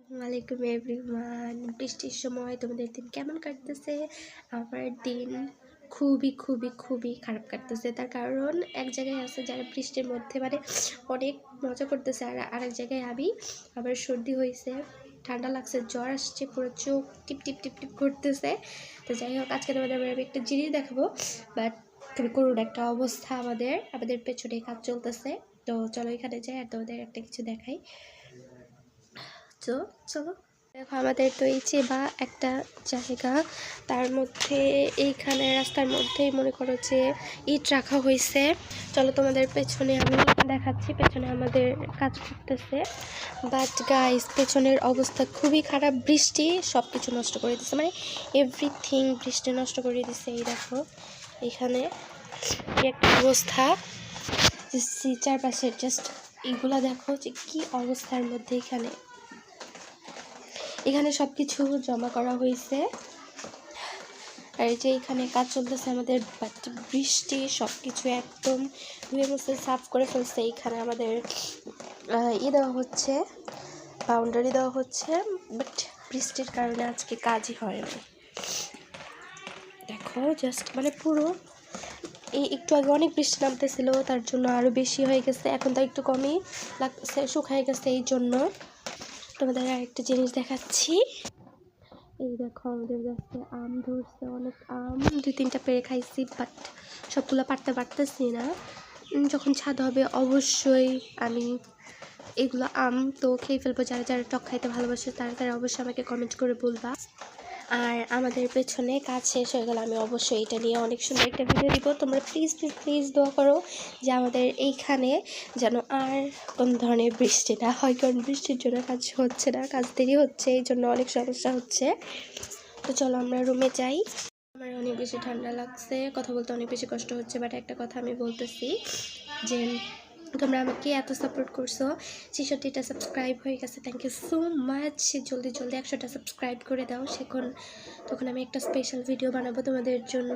ওয়ালাইকুম এভরিওয়ান। বৃষ্টির সময় তোমাদের দিন কেমন কাটতেছে? আমার দিন খুবই খুবই খুবই খারাপ কাটতেছে। তার কারণ এক জায়গায় আছে যারা বৃষ্টির মধ্যে অনেক মজা করতেছে, আর আরেক জায়গায় আমি আবার সর্দি হয়েছে, ঠান্ডা লাগছে, জ্বর আসছে, পুরো চোখ টিপ টিপ টিপ টিপ করতেছে। তো যাই হোক, আজকে তোমাদের আমি একটা জিনিস দেখাবো, বাট খুবই করুণ একটা অবস্থা। আমাদের পেছনে কাজ চলতেছে। তো চলো এখানে যাই আর তোমাদের একটা কিছু দেখাই। তো চলো, দেখো আমাদের তো এই চেবা একটা জায়গা, তার মধ্যে এইখানে রাস্তার মধ্যেই মনে করো যে ইট রাখা হয়েছে। চলো তোমাদের পেছনে আমি দেখাচ্ছি, পেছনে আমাদের কাজ করতেছে। বাট গাইস, পেছনের অবস্থা খুবই খারাপ। বৃষ্টি সব কিছু নষ্ট করে দিচ্ছে, মানে এভরিথিং বৃষ্টি নষ্ট করে দিচ্ছে। এই দেখো এখানে একটা অবস্থা, চারপাশে জাস্ট এগুলা দেখো যে কি অবস্থার মধ্যে এখানে সব কিছু জমা করা হয়েছে। আর এই যে এখানে কাজ চলতেছে আমাদের, বৃষ্টি সব কিছু একদম ধুয়ে মুছে সাফ করে ফেলছে। এখানে আমাদের দেওয়া হচ্ছে, বাউন্ডারি দেওয়া হচ্ছে, বাট বৃষ্টির কারণে আজকে কাজই হয়নি। দেখো জাস্ট মানে পুরো একটু আগে অনেক বৃষ্টি নামতেছিল, তার জন্য আরও বেশি হয়ে গেছে। এখন তো একটু কমই লাগছে, শুকায় গেছে। এই জন্য তোমাদের আরেকটা জিনিস দেখাচ্ছি। এই দেখো আমাদের গাছে আম ধরছে, অনেক আম, 2-3টা পেড়ে খাইছি, বাট সবগুলো পারতেছি না। যখন ছাদ হবে অবশ্যই আমি এগুলো আম তো খেয়ে ফেলবো। যারা যারা টক খাইতে ভালোবাসে তারা অবশ্যই আমাকে কমেন্ট করে বলবা। আর আমাদের পেছনে কাজ শেষ হয়ে গেলে আমি অবশ্যই এটা নিয়ে অনেক সুন্দর একটা ভিডিও দিব। তোমরা প্লিজ প্লিজ প্লিজ দোয়া করো যে আমাদের এইখানে যেন আর কোনো ধরনের বৃষ্টি না হয়, কারণ বৃষ্টির জন্য কাজ হচ্ছে না, কাজ দেরি হচ্ছে, এই জন্য অনেক সমস্যা হচ্ছে। তো চলো আমরা রুমে যাই। আমার অনেক বেশি ঠান্ডা লাগছে, কথা বলতে অনেক বেশি কষ্ট হচ্ছে, বাট একটা কথা আমি বলতেছি যে তোমরা আমাকে এত সাপোর্ট করছো, 66টা সাবস্ক্রাইব হয়ে গেছে, থ্যাংক ইউ সো মাচ। জলদি জলদি 100টা সাবস্ক্রাইব করে দাও, তখন আমি একটা স্পেশাল ভিডিও বানাবো তোমাদের জন্য।